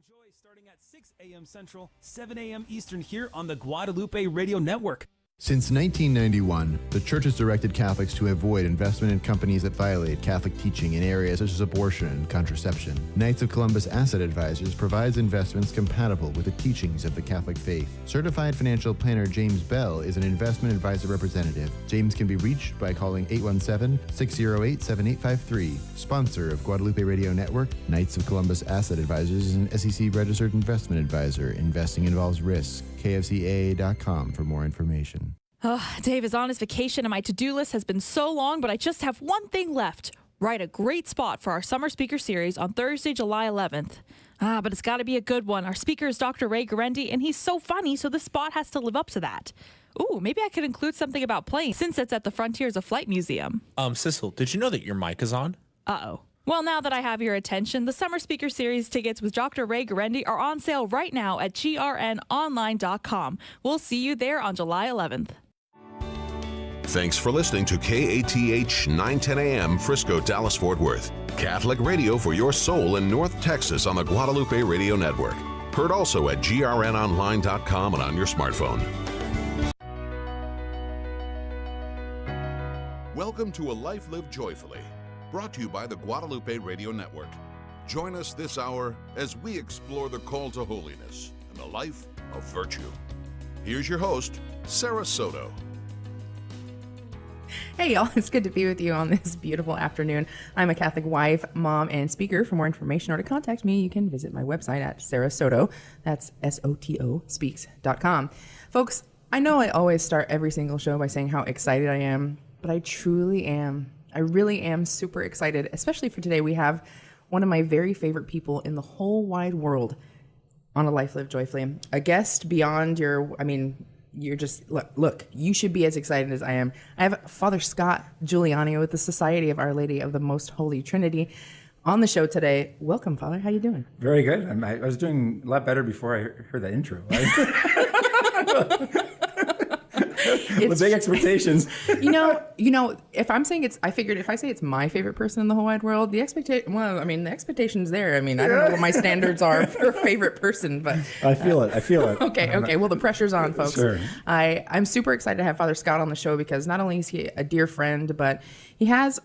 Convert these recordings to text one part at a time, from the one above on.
Joy starting at 6 a.m. Central, 7 a.m. Eastern here on the Guadalupe Radio Network. Since 1991, the Church has directed Catholics to avoid investment in companies that violate Catholic teaching in areas such as abortion and contraception. Knights of Columbus Asset Advisors provides investments compatible with the teachings of the Catholic faith. Certified financial planner James Bell is an investment advisor representative. James can be reached by calling 817-608-7853. Sponsor of Guadalupe Radio Network, Knights of Columbus Asset Advisors is an SEC-registered investment advisor. Investing involves risk. KFCAA.com for more information. Dave is on his vacation and my to-do list has been so long, but I just have one thing left. Write a great spot for our summer speaker series on Thursday, July 11th. But it's got to be a good one. Our speaker is Dr. Ray Garendi, and he's so funny, so the spot has to live up to that. Ooh, maybe I could include something about planes, since it's at the Frontiers of Flight Museum. Sissel, did you know that your mic is on? Uh-oh. Well, now that I have your attention, the Summer Speaker Series tickets with Dr. Ray Garendi are on sale right now at grnonline.com. We'll see you there on July 11th. Thanks for listening to KATH 910 AM Frisco, Dallas, Fort Worth. Catholic radio for your soul in North Texas on the Guadalupe Radio Network. Heard also at grnonline.com and on your smartphone. Welcome to A Life Lived Joyfully, brought to you by the Guadalupe Radio Network. Join us this hour as we explore the call to holiness and the life of virtue. Here's your host, Sarah Soto. Hey y'all, it's good to be with you on this beautiful afternoon. I'm a Catholic wife, mom, and speaker. For more information or to contact me, you can visit my website at Sarah Soto. That's SOTO speaks.com. Folks, I know I always start every single show by saying how excited I am, but I truly am. I really am super excited, especially for today. We have one of my very favorite people in the whole wide world on A Life Lived Joyfully. A guest beyond you're just, look, you should be as excited as I am. I have Father Scott Giuliani with the Society of Our Lady of the Most Holy Trinity on the show today. Welcome, Father. How you doing? Very good. I was doing a lot better before I heard that intro. With big expectations. You know, if I'm saying I figured if I say it's my favorite person in the whole wide world, the expectation's there. I don't know what my standards are for favorite person, but I feel it. Okay. Well, the pressure's on, folks. Sure. I'm super excited to have Father Scott on the show because not only is he a dear friend, but he's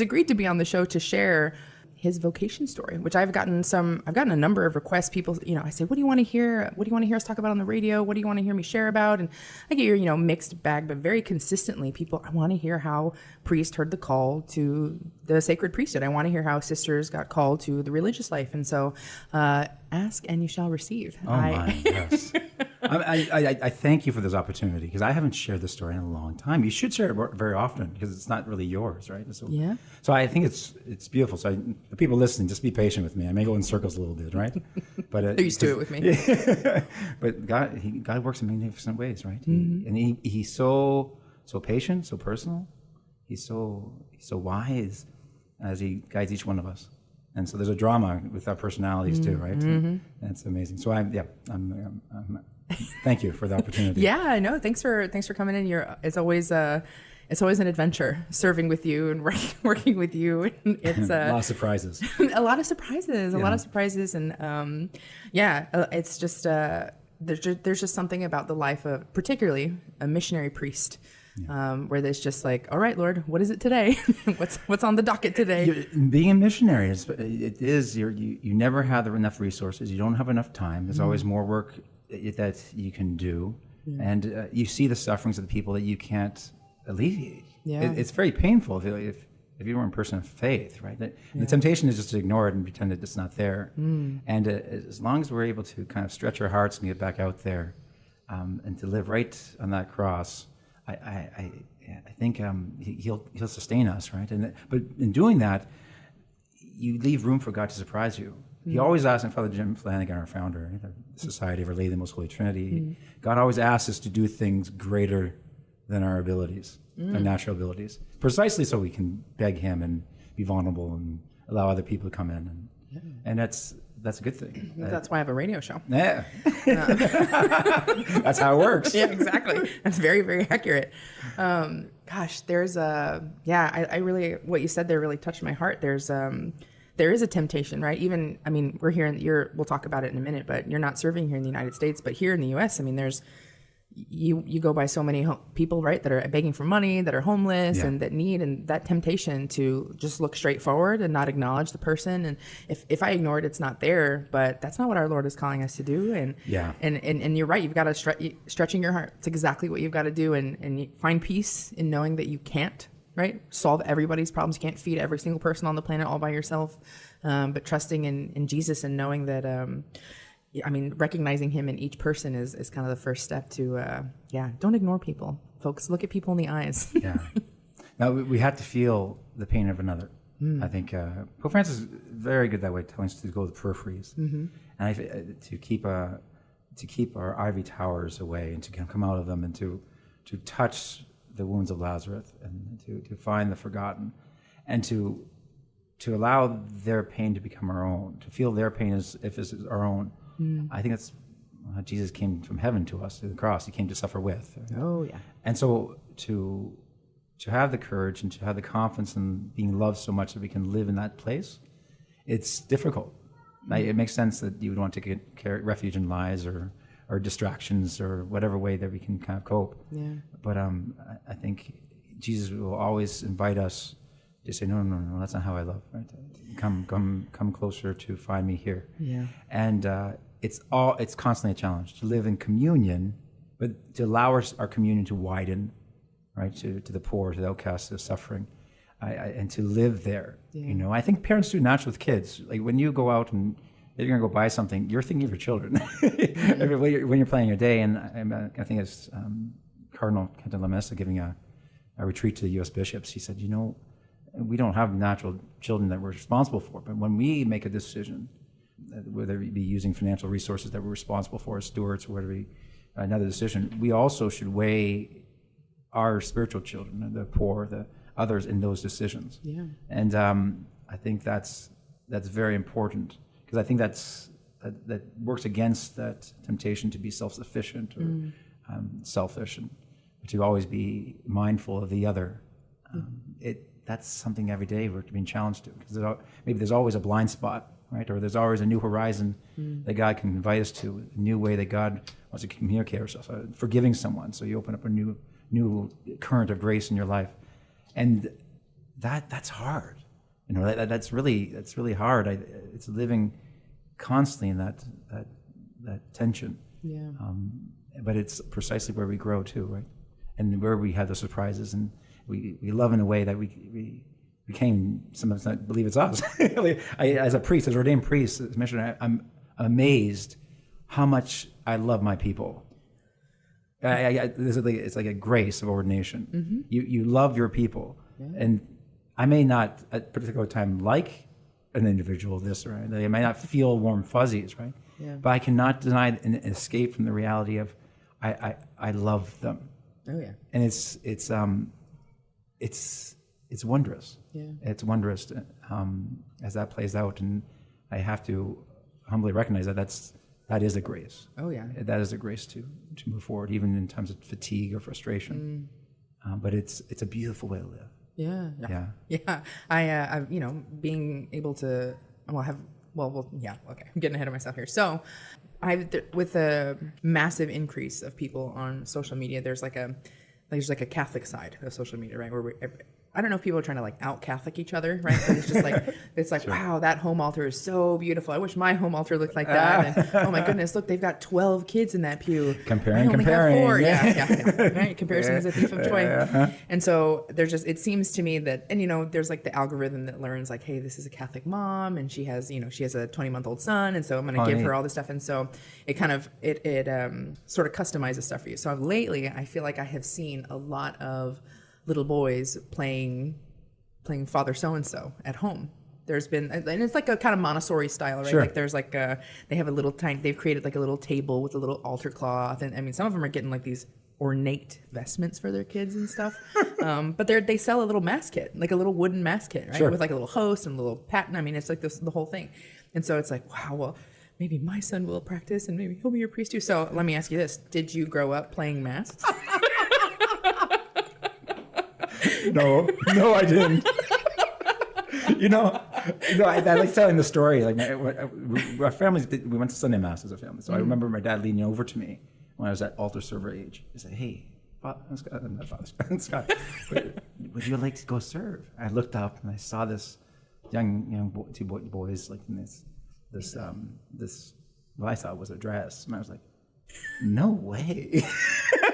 agreed to be on the show to share his vocation story, which I've gotten a number of requests. People, I say, what do you want to hear? What do you want to hear us talk about on the radio? What do you want to hear me share about? And I get your, mixed bag, but very consistently I want to hear how priest heard the call to the sacred priesthood. I want to hear how sisters got called to the religious life. And so, ask and you shall receive. Oh my, yes. I thank you for this opportunity because I haven't shared this story in a long time. You should share it very often because it's not really yours, right? So, yeah. So I think it's beautiful. So the people listening, just be patient with me. I may go in circles a little bit, right? But they're used to it with me. Yeah. But God works in magnificent ways, right? Mm-hmm. He's so patient, so personal. He's so wise as he guides each one of us. And so there's a drama with our personalities too, right? Mm-hmm. That's amazing. So I'm thank you for the opportunity. Yeah, no, thanks for coming in. It's always an adventure serving with you and working with you. It's a lot of surprises. A lot of surprises, and it's just there's just something about the life of particularly a missionary priest. Where there's just like, all right, Lord, what is it today? what's on the docket today? Being a missionary you never have enough resources. You don't have enough time. There's always more work that you can do, and you see the sufferings of the people that you can't alleviate. Yeah. It's very painful if you were a person of faith, right? The temptation is just to ignore it and pretend that it's not there. And as long as we're able to kind of stretch our hearts and get back out there and to live right on that cross, I think he'll sustain us, right? But in doing that, you leave room for God to surprise you. He always asks, and Father Jim Flanagan, our founder, the Society of Our Lady of the Most Holy Trinity, God always asks us to do things greater than our abilities, our natural abilities, precisely so we can beg Him and be vulnerable and allow other people to come in, and that's a good thing. That's why I have a radio show. Yeah. That's how it works. Yeah, exactly. That's very, very accurate. Gosh, there's I really, what you said there really touched my heart. There's there is a temptation, right? Even, I mean, we're here we'll talk about it in a minute, but you're not serving here in the United States, but here in the U.S., I mean, there's, you go by so many people, right, that are begging for money, that are homeless, and that need, and that temptation to just look straight forward and not acknowledge the person. And if I ignore it, it's not there, but that's not what our Lord is calling us to do. And and you're right, you've got to stretching your heart. It's exactly what you've got to do, and you find peace in knowing that you can't, right, solve everybody's problems. You can't feed every single person on the planet all by yourself, but trusting in Jesus and knowing that I mean, recognizing him in each person is kind of the first step to, don't ignore people, folks. Look at people in the eyes. Now, we have to feel the pain of another. I think Pope Francis is very good that way, telling us to go to the peripheries, and to keep our ivory towers away, and to come out of them, and to touch the wounds of Lazarus, and to find the forgotten, and to allow their pain to become our own, to feel their pain as if it's our own. I think that's how Jesus came from heaven to us through the cross. He came to suffer with. Oh, yeah. And so to have the courage and to have the confidence in being loved so much that we can live in that place, it's difficult. It makes sense that you would want to get refuge in lies or distractions or whatever way that we can kind of cope. Yeah. But I think Jesus will always invite us to say, no, that's not how I love. Right? Come closer to find me here. Yeah. And it's constantly a challenge to live in communion, but to allow our communion to widen, right, to the poor, to the outcasts, to the suffering, and to live there. Yeah. I think parents do naturally with kids. Like when you go out and if you're going to go buy something, you're thinking of your children when you're planning your day. And I think it's Cardinal Quentin Lamessa giving a retreat to the U.S. bishops. He said, we don't have natural children that we're responsible for, but when we make a decision, whether it be using financial resources that we're responsible for as stewards, or whether it be another decision, we also should weigh our spiritual children, the poor, the others in those decisions. Yeah. And I think that's very important, because I think that works against that temptation to be self-sufficient or selfish, and to always be mindful of the other. That's something every day we're being challenged to, because maybe there's always a blind spot, right? Or there's always a new horizon that God can invite us to, a new way that God wants to communicate ourselves, forgiving someone. So you open up a new current of grace in your life, and that's hard. That's really hard. It's living constantly in that tension. Yeah. But it's precisely where we grow too, right? And where we have the surprises, and we love in a way that we became, some of us not believe it's us. As a priest, as ordained priest, as missionary, I'm amazed how much I love my people. It's like a grace of ordination. You love your people, and I may not at a particular time like an individual this, right? I may not feel warm fuzzies, right? Yeah. But I cannot deny an escape from the reality of I love them. Oh yeah. And it's wondrous. Yeah. It's wondrous as that plays out, and I have to humbly recognize that is a grace. Oh yeah. That is a grace to move forward, even in times of fatigue or frustration. But it's a beautiful way to live. Yeah. Yeah. I being able to okay, I'm getting ahead of myself here. So with a massive increase of people on social media, there's like a Catholic side of social media, right? Where I don't know if people are trying to like out Catholic each other, right? But it's just like, sure. Wow, that home altar is so beautiful. I wish my home altar looked like that. And oh my goodness, look, they've got 12 kids in that pew. Comparing. Have 4. Yeah. Right? Comparison is a thief of joy. And so it seems to me that, and there's like the algorithm that learns like, hey, this is a Catholic mom, and she has a 20-month-old son, and so I'm going to give her all this stuff. And so it kind of it sort of customizes stuff for you. So lately, I feel like I have seen a lot of little boys playing Father So-and-so at home. There's been, and it's like a kind of Montessori style, right? Sure. Like there's like they have they've created like a little table with a little altar cloth. And I mean, some of them are getting like these ornate vestments for their kids and stuff. But they sell a little mass kit, like a little wooden mass kit, right? Sure. With like a little host and a little paten. I mean, it's like the whole thing. And so it's like, wow, well, maybe my son will practice and maybe he'll be your priest too. So let me ask you this. Did you grow up playing mass? No, I didn't. No, I like telling the story. Like our families, we went to Sunday Mass as a family. So I remember my dad leaning over to me when I was at altar server age. He said, "Hey, Scott, would you like to go serve?" I looked up and I saw this two boys like in this what I thought was a dress, and I was like, "No way."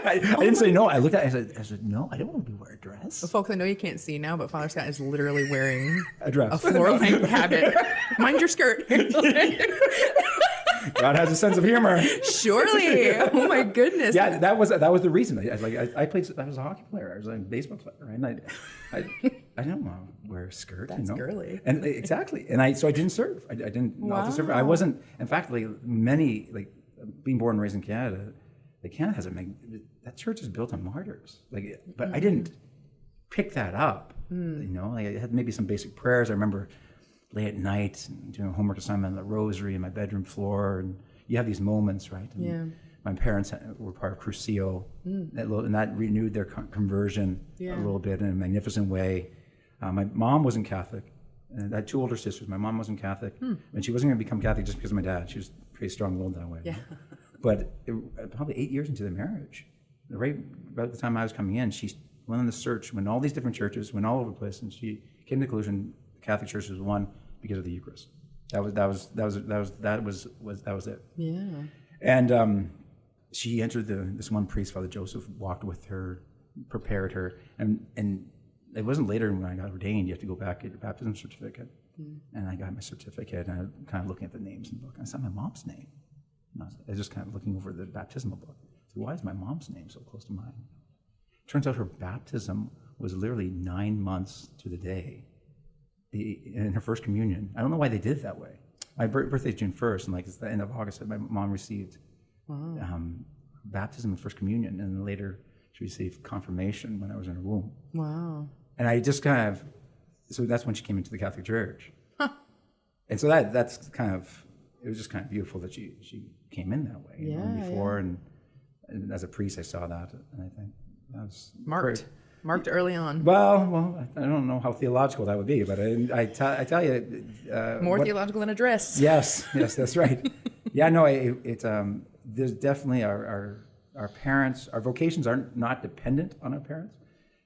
I didn't say no. I looked at it, I said, "No, I don't want to be wearing a dress." Well, folks, I know you can't see now, but Father Scott is literally wearing A dress. a floor-length habit. Mind your skirt. God has a sense of humor. Surely. Oh my goodness. Yeah, that was the reason. I was a hockey player. I was a baseball player, right? And I didn't want to wear a skirt. That's girly. And exactly. And so I didn't serve. I didn't altar serve. I wasn't. In fact, being born and raised in Canada, Canada has that church is built on martyrs. But I didn't pick that up. I had maybe some basic prayers. I remember late at night doing a homework assignment on the rosary in my bedroom floor, and you have these moments, right? And my parents were part of Crucio, and that renewed their conversion a little bit in a magnificent way. My mom wasn't Catholic, and I had two older sisters. My mom wasn't Catholic, and she wasn't going to become Catholic just because of my dad. She was pretty strong-willed that way. Yeah. But probably 8 years into the marriage, right about the time I was coming in, she went on the search, went all these different churches, went all over the place, and she came to the conclusion the Catholic Church was one because of the Eucharist. That was it. Yeah. And she entered this one priest, Father Joseph, walked with her, prepared her, and it wasn't later when I got ordained. You have to go back get your baptism certificate, and I got my certificate, and I was kind of looking at the names in the book, and I saw my mom's name. And I was just kind of looking over the baptismal book. So why is my mom's name so close to mine? Turns out her baptism was literally 9 months to the day in her first communion. I don't know why they did it that way. My birthday is June 1st, and it's the end of August, my mom received baptism and first communion, and then later she received confirmation when I was in her womb. Wow. And I just so that's when she came into the Catholic Church. Huh. And so that's it was just kind of beautiful that she came in that way. Before, and as a priest, I saw that, and I think that was marked early on. Well, I don't know how theological that would be, but I tell you, more theological than a dress. Yes, that's right. Yeah, no, there's definitely our parents. Our vocations are not dependent on our parents,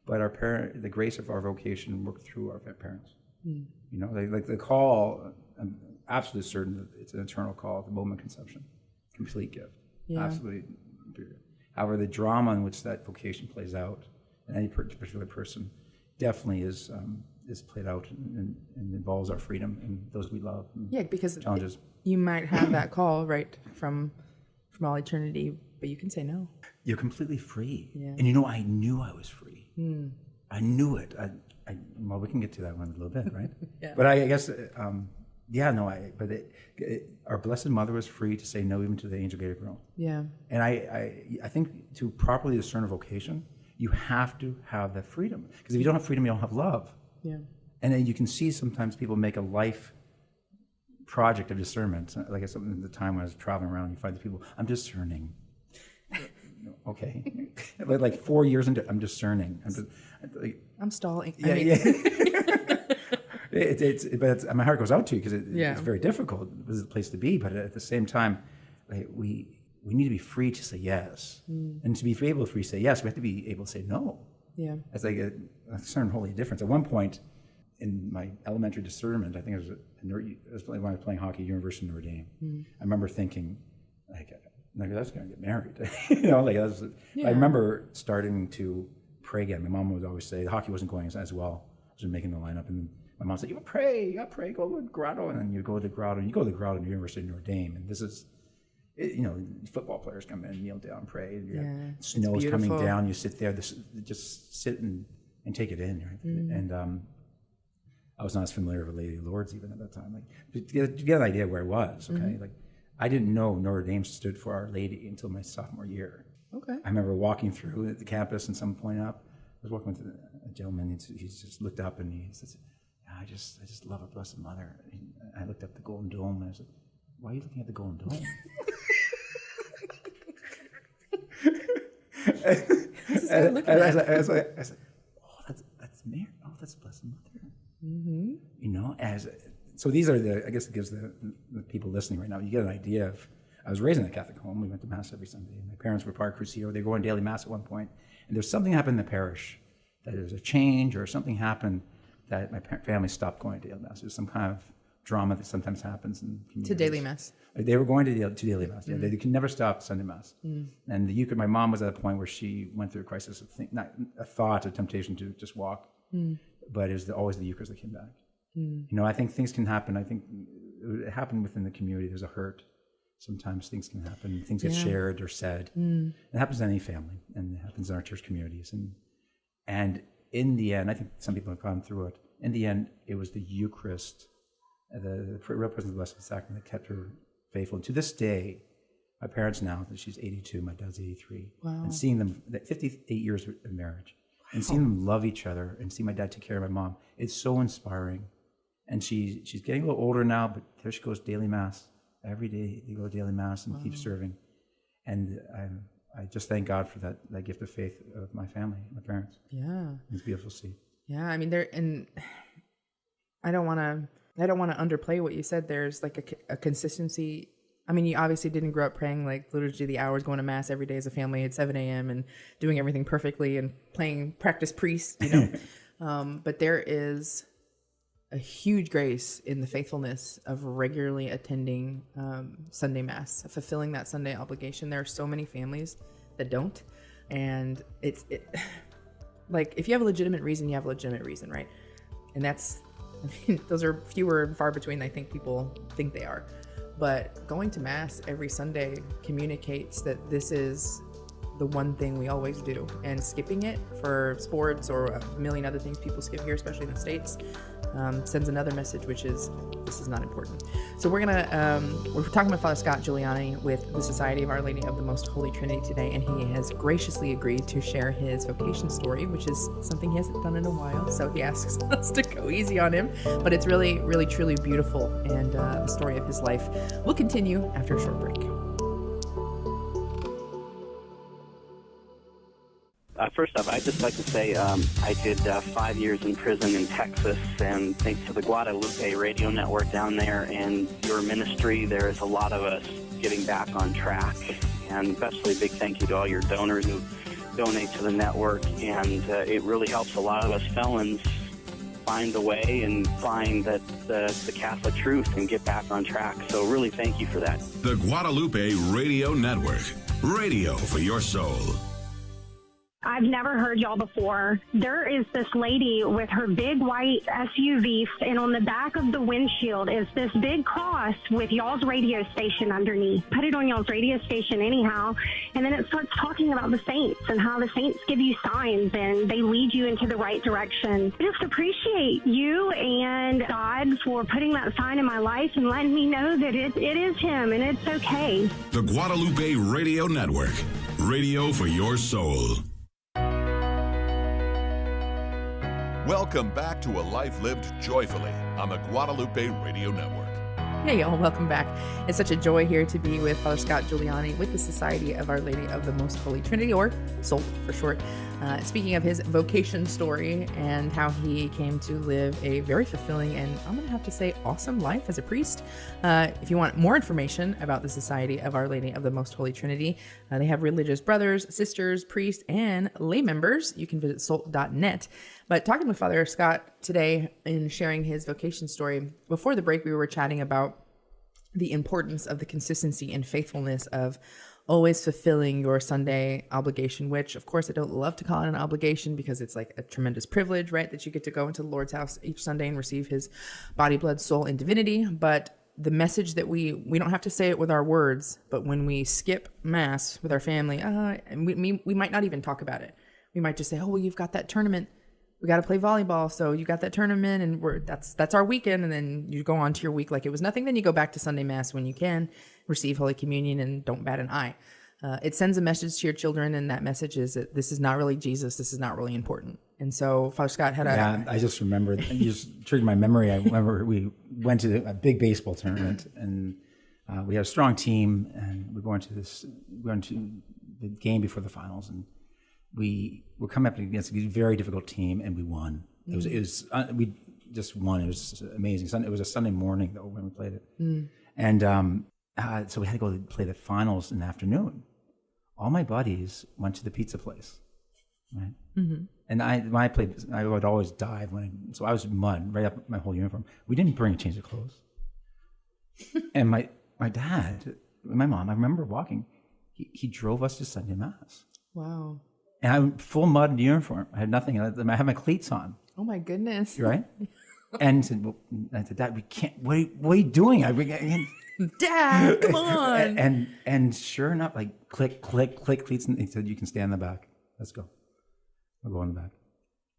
but the grace of our vocation worked through our parents. The call. I'm absolutely certain that it's an eternal call at the moment of conception, complete gift, absolutely. However, the drama in which that vocation plays out in any particular person definitely is played out and involves our freedom and those we love. Because challenges. You might have that call right from all eternity, but you can say no. You're completely free, and I knew I was free. I knew it. Well, we can get to that one in a little bit, right? But I guess. Our Blessed Mother was free to say no even to the angel Gabriel. Yeah. And I think to properly discern a vocation, you have to have that freedom. Because if you don't have freedom, you don't have love. Yeah. And then you can see sometimes people make a life project of discernment. Like at the time when I was traveling around, you find the people, I'm discerning. Okay. like 4 years into I'm discerning. I'm stalling. But my heart goes out to you because it's very difficult. It's a place to be, but at the same time, we need to be free to say yes, and to be able to say yes, we have to be able to say no. Yeah, it's like a certain holy difference. At one point, in my elementary discernment, I think it was when I was playing hockey at University of Notre Dame. I remember thinking, I was going to get married. I remember starting to pray again. My mom would always say the hockey wasn't going as well. I was making the lineup, and my mom said, you gotta pray, go to the grotto. And then you go to the grotto, at the University of Notre Dame. And this is, football players come in, kneel down, pray. Snow's coming down, you sit there, just sit and take it in. Right? And I was not as familiar with Lady of Lourdes even at that time. To get an idea where I was, okay? I didn't know Notre Dame stood for Our Lady until my sophomore year. Okay. I remember walking through the campus and someone pointed up. I was walking with a gentleman, he just looked up and he says, I just love our Blessed Mother. And I looked up the Golden Dome and I said, why are you looking at the Golden Dome? I said, oh, that's Mary. Oh, that's Blessed Mother. Mm-hmm. so these are I guess it gives the people listening right now, you get an idea of, I was raised in a Catholic home. We went to Mass every Sunday. My parents were part Crucio. They were going daily Mass at one point. And there's something happened in the parish, that there's a change or something happened that my family stopped going to daily Mass. There's some kind of drama that sometimes happens in communities. To daily Mass. They were going to daily Mass. Yeah, they could never stop Sunday Mass. And the Eucharist, my mom was at a point where she went through a crisis of not a thought, a temptation to just walk, but it was always the Eucharist that came back. You know, I think things can happen. I think it happened within the community. There's a hurt. Sometimes things can happen. Things get shared or said. It happens in any family, and it happens in our church communities. And in the end, I think some people have gone through it. In the end, it was the Eucharist, the real presence of the Blessed Sacrament, that kept her faithful. And to this day, my parents now, she's 82, my dad's 83, and seeing them, 58 years of marriage, and seeing them love each other, and see my dad take care of my mom, it's so inspiring. And she's getting a little older now, but there she goes, daily Mass. Every day they go to daily Mass and keep serving. And I just thank God for that gift of faith of my family, my parents. Yeah. It's beautiful to see. Yeah, I mean, I don't want to underplay what you said. There's like a consistency. I mean, you obviously didn't grow up praying like liturgy of the hours, going to Mass every day as a family at 7 a.m. and doing everything perfectly and playing practice priest, you know. But there is a huge grace in the faithfulness of regularly attending Sunday Mass, fulfilling that Sunday obligation. There are so many families that don't, and it's like, if you have a legitimate reason, you have a legitimate reason, right? And that's, I mean, those are fewer and far between, I think people think they are. But going to Mass every Sunday communicates that this is the one thing we always do, and skipping it for sports or a million other things people skip here, especially in the States, sends another message, which is this is not important. So we're talking with Father Scott Giuliani with the Society of Our Lady of the Most Holy Trinity today, and he has graciously agreed to share his vocation story, which is something he hasn't done in a while. So he asks us to go easy on him, but it's really, really, truly beautiful, and the story of his life will continue after a short break. First off, I'd just like to say I did 5 years in prison in Texas, and thanks to the Guadalupe radio network down there and your ministry, there is a lot of us getting back on track. And especially a big thank you to all your donors who donate to the network, and it really helps a lot of us felons find the way and find the Catholic truth and get back on track. So really thank you for that. The Guadalupe Radio Network, radio for your soul. I've never heard y'all before. There is this lady with her big white SUV, and on the back of the windshield is this big cross with y'all's radio station underneath. Put it on y'all's radio station anyhow, and then it starts talking about the saints and how the saints give you signs and they lead you into the right direction. I just appreciate you and God for putting that sign in my life and letting me know that it is Him and it's okay. The Guadalupe Radio Network, radio for your soul. Welcome back to A Life Lived Joyfully on the Guadalupe Radio Network. Hey y'all, welcome back. It's such a joy here to be with Father Scott Giuliani with the Society of Our Lady of the Most Holy Trinity, or SOLT for short. Speaking of his vocation story and how he came to live a very fulfilling and, I'm going to have to say, awesome life as a priest. If you want more information about the Society of Our Lady of the Most Holy Trinity, they have religious brothers, sisters, priests, and lay members. You can visit SOLT.net. But talking with Father Scott today and sharing his vocation story, before the break we were chatting about the importance of the consistency and faithfulness of always fulfilling your Sunday obligation, which of course I don't love to call it an obligation because it's like a tremendous privilege, right? That you get to go into the Lord's house each Sunday and receive his body, blood, soul, and divinity. But the message that we don't have to say it with our words, but when we skip Mass with our family, and we might not even talk about it. We might just say, oh, well, you've got that tournament. We got to play volleyball. So you got that tournament and that's our weekend. And then you go on to your week like it was nothing. Then you go back to Sunday Mass when you can, receive Holy Communion, and don't bat an eye. It sends a message to your children, and that message is that this is not really Jesus. This is not really important. And so Father Scott had I just remember, you just triggered my memory. I remember we went to a big baseball tournament, and we had a strong team, and we went to the game before the finals, and we were coming up against a very difficult team, and we won. We just won. It was amazing. It was a Sunday morning though when we played it, and so we had to go play the finals in the afternoon. All my buddies went to the pizza place, right? And when I played, I would always dive so I was mud right up my whole uniform. We didn't bring a change of clothes, and my dad, my mom, I remember walking. He drove us to Sunday Mass. Wow. And I'm full mud uniform. I had nothing. I had my cleats on. Oh my goodness. Right? And I said, Dad, we can't. What are you doing? Dad, come on. And sure enough, like click cleats. And he said, you can stand in the back. Let's go. We'll go in the back.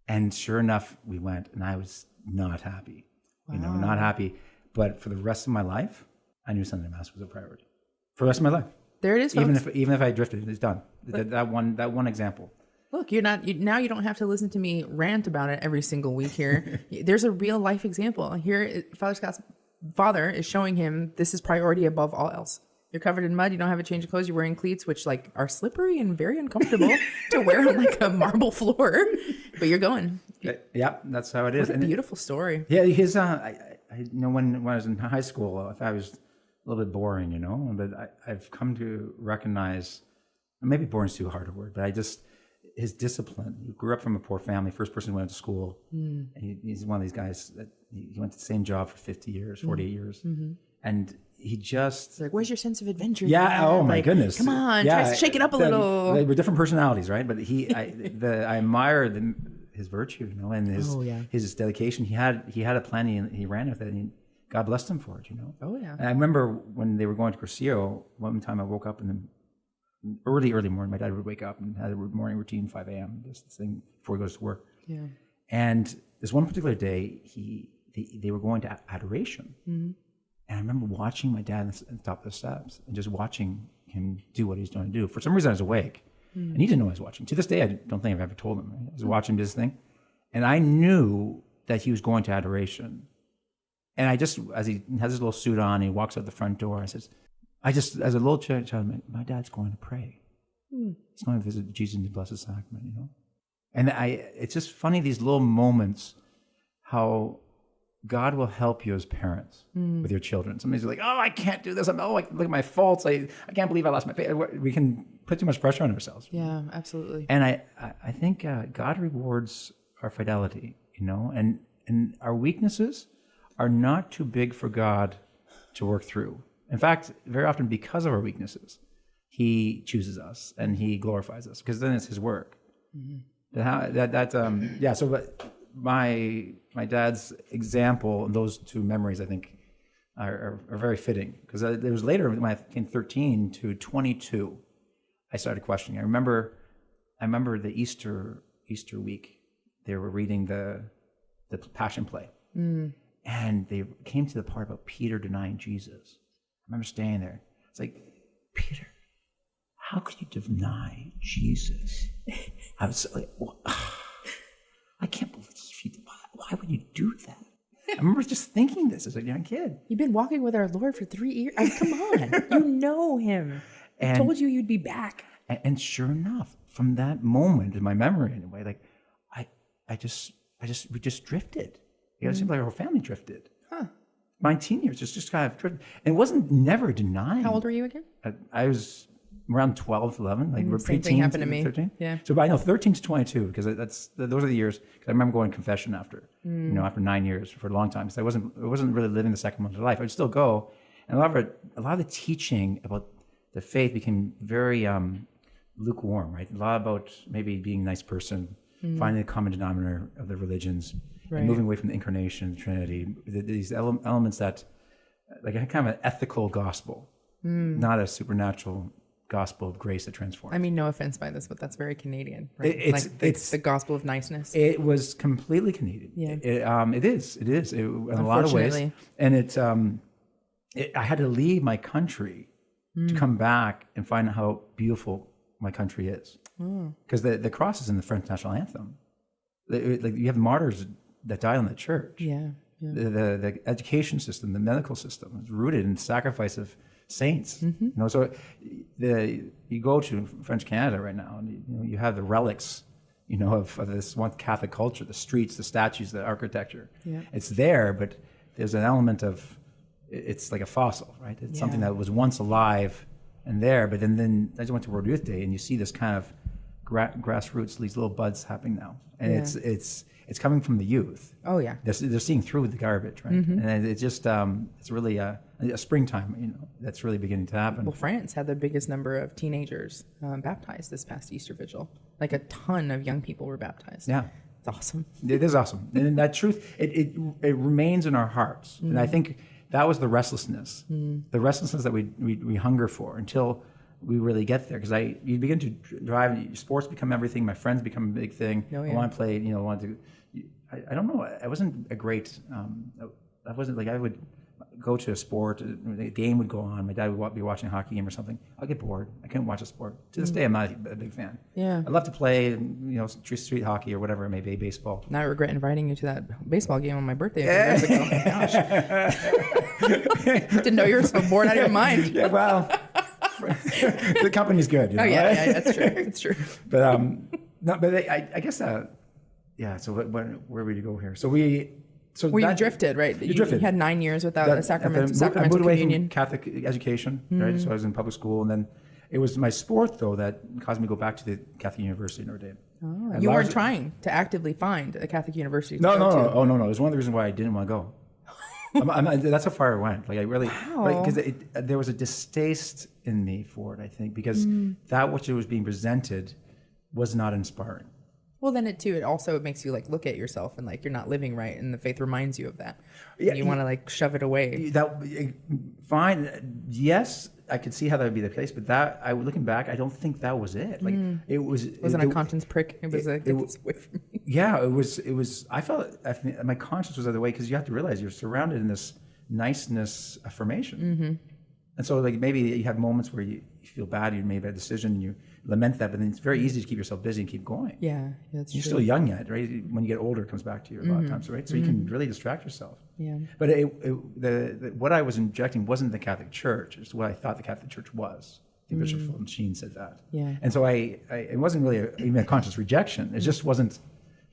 And sure enough, we went, and I was not happy. Wow. Not happy. But for the rest of my life, I knew Sunday Mass was a priority. For the rest of my life. There it is, folks. Even if I drifted, it's done. That one example. Look, now you don't have to listen to me rant about it every single week here. There's a real life example. Here, Father Scott's father is showing him this is priority above all else. You're covered in mud. You don't have a change of clothes. You're wearing cleats, which like are slippery and very uncomfortable to wear on like a marble floor. But you're going. Yeah, that's how it is. What a beautiful story. Yeah, his. I when I was in high school, I thought I was a little bit boring, but I've come to recognize, maybe boring is too hard a word, but his discipline. He grew up from a poor family, first person who went to school. And he's one of these guys that he went to the same job for 50 years, 48 years. And he just... It's like, where's your sense of adventure? Yeah, Dad? oh my goodness. Come on, try to shake it up a little. They were different personalities, right? But I admire his virtue, and his dedication. He had a plan, and he ran with it, and God blessed him for it, Oh, yeah. And I remember when they were going to Cursillo, one time I woke up in the early morning. My dad would wake up and had a morning routine, 5 a.m., this thing before he goes to work. Yeah. And this one particular day, they were going to adoration. And I remember watching my dad on the top of the steps and just watching him do what he's going to do. For some reason, I was awake. And he didn't know I was watching. To this day, I don't think I've ever told him. Right? I was watching this thing. And I knew that he was going to adoration. And as he has his little suit on, he walks out the front door. As a little child, my dad's going to pray. He's going to visit Jesus in the Blessed Sacrament, And it's just funny, these little moments, how God will help you as parents with your children. Somebody's like, oh, I can't do this. Look at my faults. I can't believe I lost my pay. We can put too much pressure on ourselves. Yeah, absolutely. And I think God rewards our fidelity, and our weaknesses are not too big for God to work through. In fact, very often because of our weaknesses, he chooses us and he glorifies us because then it's his work. So my dad's example and those two memories, I think, are very fitting because it was later when I came 13 to 22, I started questioning. I remember the Easter week, they were reading the Passion play. And they came to the part about Peter denying Jesus. I remember staying there. It's like, Peter, how could you deny Jesus? I was like, I can't believe this. Why would you do that? I remember just thinking this as a young kid. You've been walking with our Lord for 3 years. Come on, you know him. I told you you'd be back. And sure enough, from that moment in my memory anyway, like we just drifted. It seemed like our whole family drifted. 19 years, just kind of drifted. And it wasn't never denied. How old were you again? I was around 12, 11. Like we're same preteens. thing happened to me. 13. Yeah. So I know 13 to 22 because those are the years. Because I remember going to confession after, after 9 years for a long time. Because I wasn't really living the sacrament of life. I would still go, and a lot of the teaching about the faith became very lukewarm. Right, a lot about maybe being a nice person, finding the common denominator of the religions. Right. And moving away from the incarnation, the Trinity, these elements that, like a kind of an ethical gospel, not a supernatural gospel of grace that transforms. I mean, no offense by this, but that's very Canadian. Right? It's the gospel of niceness. It was completely Canadian. Yeah. It is in a lot of ways. And I had to leave my country to come back and find out how beautiful my country is. Because the cross is in the French national anthem. Like you have martyrs that died on the church. Yeah. The education system, the medical system is rooted in the sacrifice of saints. So you go to French Canada right now, and you have the relics, of this one Catholic culture, the streets, the statues, the architecture. Yeah. It's there, but there's an element of, it's like a fossil, right? It's something that was once alive and there, but then I just went to World Youth Day and you see this kind of grassroots, these little buds happening now. And it's coming from the youth. Oh yeah. They're seeing through the garbage, right? And it's just, it's really a springtime, that's really beginning to happen. Well, France had the biggest number of teenagers baptized this past Easter Vigil. Like a ton of young people were baptized. Yeah. It's awesome. It is awesome. And that truth, it remains in our hearts. And I think that was the restlessness that we hunger for until we really get there. Because you begin to drive, and sports become everything. My friends become a big thing. Oh, yeah. I want to play, I don't know. I wasn't a great, I wasn't like, I would go to a sport, a game would go on, my dad would be watching a hockey game or something. I'd get bored. I couldn't watch a sport. To this day, I'm not a big fan. Yeah. I'd love to play, street hockey or whatever it may be, baseball. Now I regret inviting you to that baseball game on my birthday a few years ago. Gosh. Didn't know you were so bored out of your mind. Yeah, well, the company's good. Oh, yeah, that's true. That's true. But, no, but I guess, yeah, so where would you go here? You drifted, right? You drifted. You had 9 years without a sacramental I moved away communion. from Catholic education, right? So I was in public school, and then it was my sport, though, that caused me to go back to the Catholic University in Notre Dame. Oh, you weren't trying to actively find a Catholic university to no, go to. Oh, no. It was one of the reasons why I didn't want to go. That's how far I went. Like I really, because there was a distaste in me for it, I think, because that which was being presented was not inspiring. Well, then it also makes you look at yourself and you're not living right, and the faith reminds you of that. Yeah, and you want to shove it away. Fine. Yes, I could see how that would be the case, but looking back, I don't think that was it. It wasn't a conscience prick. It was get this away from me. Yeah, it was. I felt my conscience was the other way, because you have to realize you're surrounded in this niceness affirmation, and so maybe you have moments where you feel bad, you made a bad decision, and you lament that, but then it's very easy to keep yourself busy and keep going. Yeah, that's You're true. still young yet, right? When you get older, it comes back to you a lot of times, right? So you can really distract yourself. Yeah. But what I was injecting wasn't the Catholic Church. It's what I thought the Catholic Church was. The Bishop Sheen said that. Yeah. And so it wasn't really even a conscious rejection. It just wasn't.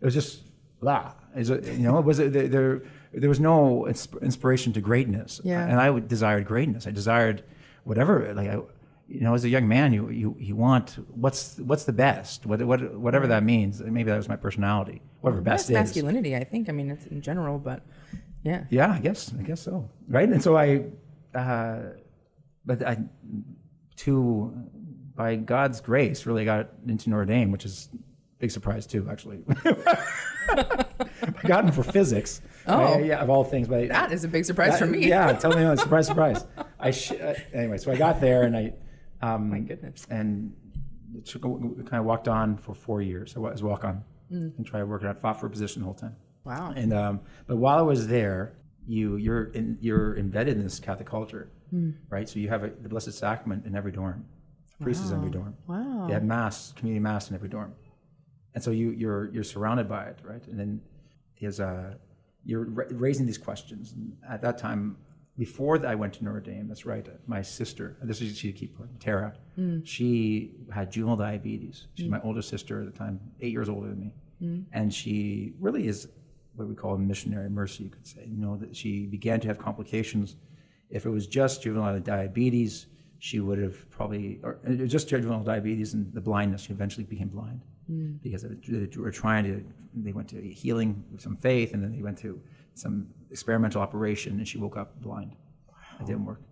It was just blah. There was no inspiration to greatness. Yeah. And I desired greatness. I desired whatever. As a young man, you want what's the best, whatever that means. Maybe that was my personality. Whatever best is. Masculinity, I think. I mean, it's in general, but yeah. Yeah, I guess so. Right, and so by God's grace, really got into Notre Dame, which is a big surprise too, actually. I got in for physics. Oh, yeah, of all things. But that is a big surprise for me. Yeah, tell me, surprise. Anyway, so I got there and I. My goodness. And kind of walked on for 4 years. I was walk on and tried to work it out. Fought for a position the whole time. Wow. And but while I was there, you're embedded in this Catholic culture, right? So you have the Blessed Sacrament in every dorm. A priest is in every dorm. Wow. You have mass, community mass in every dorm, and so you're surrounded by it, right? And then you're raising these questions. And at that time, before I went to Notre Dame, that's right, my sister, she keep going, Tara, she had juvenile diabetes. She's my older sister at the time, 8 years older than me. And she really is what we call a missionary mercy, you could say. That she began to have complications. If it was just juvenile diabetes, she would have probably, or just juvenile diabetes and the blindness, she eventually became blind. Because they were they went to healing with some faith, and then they went to some experimental operation, and she woke up blind. Wow. It didn't work.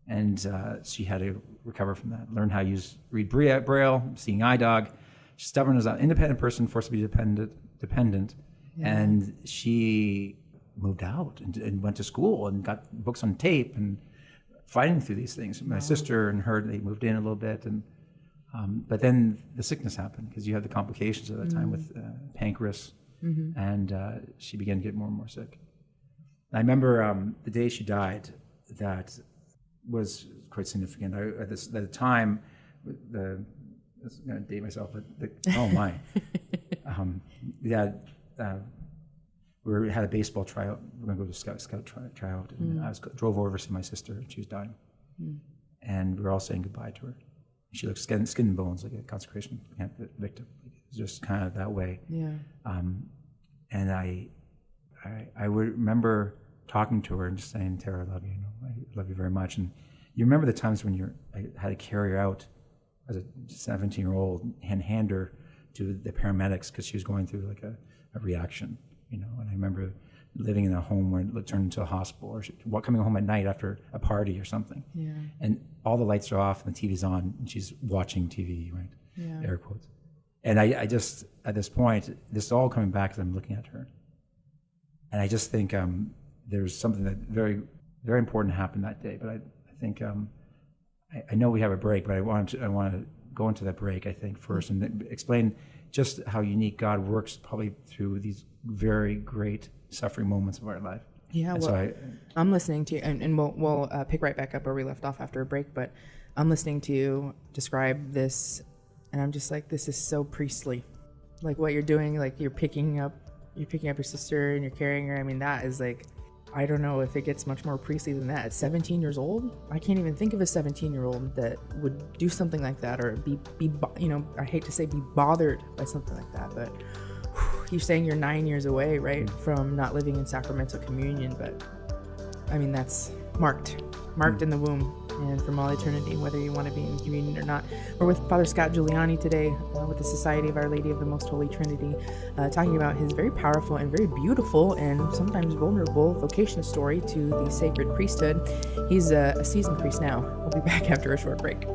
And she had to recover from that, learn how to read Braille, seeing eye dog. She's stubborn as an independent person, forced to be dependent. Yeah. And she moved out and went to school and got books on tape and fighting through these things. My sister and her, they moved in a little bit, and but then the sickness happened, because you had the complications at that time with pancreas, and she began to get more and more sick. I remember the day she died, that was quite significant. At the time, I'm going to date myself, but oh my. We had a baseball tryout. We were going to go to scout tryout, and I drove over to see my sister, and she was dying. And we were all saying goodbye to her. She looked skin and bones, like a consecration camp victim. just kind of that way. Yeah. And I would remember talking to her and just saying, Tara, I love you. I love you very much. And you remember the times when I had to carry her out as a 17-year-old and hand her to the paramedics because she was going through like a reaction, And I remember living in a home where it turned into a hospital, or coming home at night after a party or something. Yeah. And all the lights are off and the TV's on and she's watching TV, right? Yeah. Air quotes. And I just, at this point, this is all coming back as I'm looking at her. And I just think there's something that very, very important happened that day. But I think, I know we have a break, but I want to go into that break, I think, first and explain just how unique God works probably through these very great suffering moments of our life. Yeah, and well, so I'm listening to you, and we'll pick right back up where we left off after a break, but I'm listening to you describe this, and I'm just like, this is so priestly. Like what you're doing, like you're picking up your sister and you're carrying her. I mean, that is like, I don't know if it gets much more priestly than that. At 17 years old, I can't even think of a 17-year-old that would do something like that, or be I hate to say be bothered by something like that, but you're saying you're 9 years away, right, from not living in sacramental communion, but I mean, that's marked in the womb and from all eternity, whether you want to be in communion or not. We're with Father Scott Giuliani today with the Society of Our Lady of the Most Holy Trinity, talking about his very powerful and very beautiful and sometimes vulnerable vocation story to the sacred priesthood. He's a seasoned priest now. We'll be back after a short break.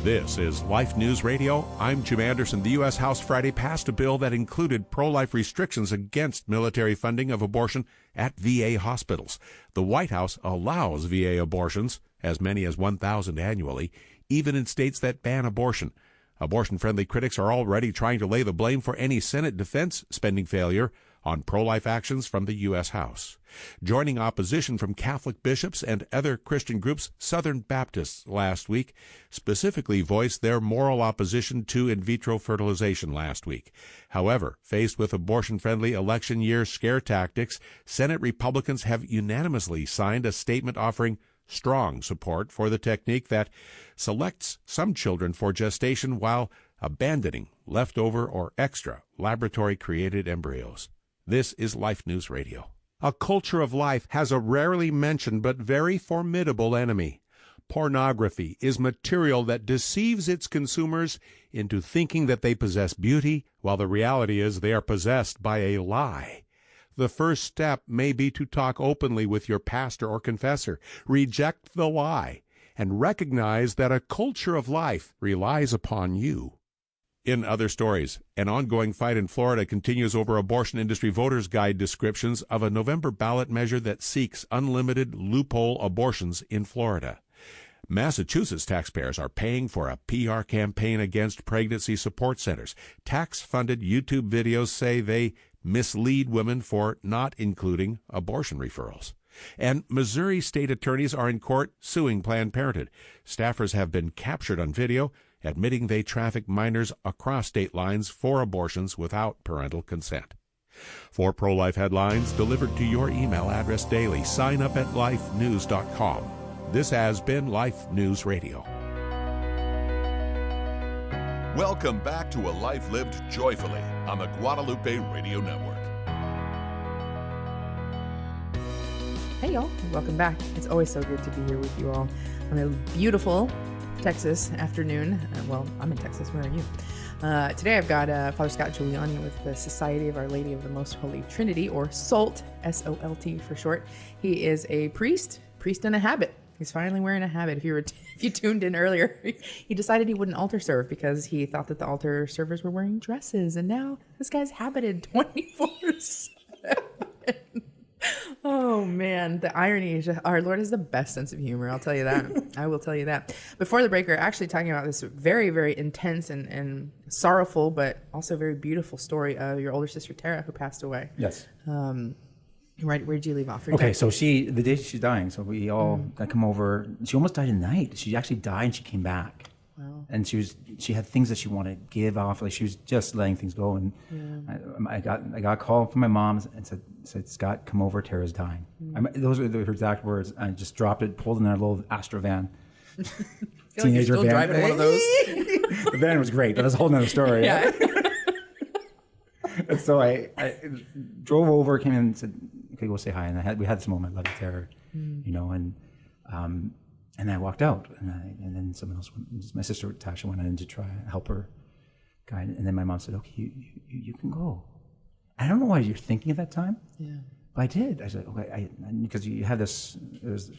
This is Life News Radio. I'm Jim Anderson. The U.S. House Friday passed a bill that included pro-life restrictions against military funding of abortion at VA hospitals. The White House allows VA abortions, as many as 1,000 annually, even in states that ban abortion. Abortion-friendly critics are already trying to lay the blame for any Senate defense spending failure on pro-life actions from the U.S. House. Joining opposition from Catholic bishops and other Christian groups, Southern Baptists last week specifically voiced their moral opposition to in vitro fertilization last week. However, faced with abortion-friendly election year scare tactics, Senate Republicans have unanimously signed a statement offering strong support for the technique that selects some children for gestation while abandoning leftover or extra laboratory-created embryos. This is Life News Radio. A culture of life has a rarely mentioned but very formidable enemy. Pornography is material that deceives its consumers into thinking that they possess beauty, while the reality is they are possessed by a lie. The first step may be to talk openly with your pastor or confessor, reject the lie, and recognize that a culture of life relies upon you. In other stories, an ongoing fight in Florida continues over abortion industry voters' guide descriptions of a November ballot measure that seeks unlimited loophole abortions in Florida. Massachusetts taxpayers are paying for a PR campaign against pregnancy support centers. Tax-funded YouTube videos say they mislead women for not including abortion referrals. And Missouri state attorneys are in court suing Planned Parenthood. Staffers have been captured on video admitting they traffic minors across state lines for abortions without parental consent. For pro-life headlines delivered to your email address daily, sign up at lifenews.com. This has been Life News Radio. Welcome back to A Life Lived Joyfully on the Guadalupe Radio Network. Hey y'all, welcome back. It's always so good to be here with you all on a beautiful Texas afternoon. Well, I'm in Texas. Where are you? Today I've got Father Scott Giuliani with the Society of Our Lady of the Most Holy Trinity, or SOLT, S-O-L-T for short. He is a priest in a habit. He's finally wearing a habit. If you tuned in earlier, he decided he wouldn't altar serve because he thought that the altar servers were wearing dresses, and now this guy's habited 24/7. Oh man, the irony is our Lord has the best sense of humor. I'll tell you that. I will tell you that. Before the break, we're actually talking about this very, very intense and sorrowful, but also very beautiful story of your older sister Tara, who passed away. Yes. Right, where'd you leave off? Okay, so the day she's dying, so we all come over. She almost died in the night. She actually died and she came back. Wow. And she had things that she wanted to give off. Like she was just letting things go. And I got a call from my mom and said Scott, come over. Tara's dying. Those are her exact words. I just dropped it, pulled in our little Astra van, teenager still van. driving one of those. The van was great. That was a whole nother story. Yeah. And so I drove over, came in and said, okay, we'll say hi. And we had this moment, love you, Tara, you know, and I walked out, and then someone else went, my sister Tasha went in to try and help her guy. And then my mom said, okay, you can go. I don't know why you're thinking at that time. Yeah. But I did. I said, okay, because you had this, it was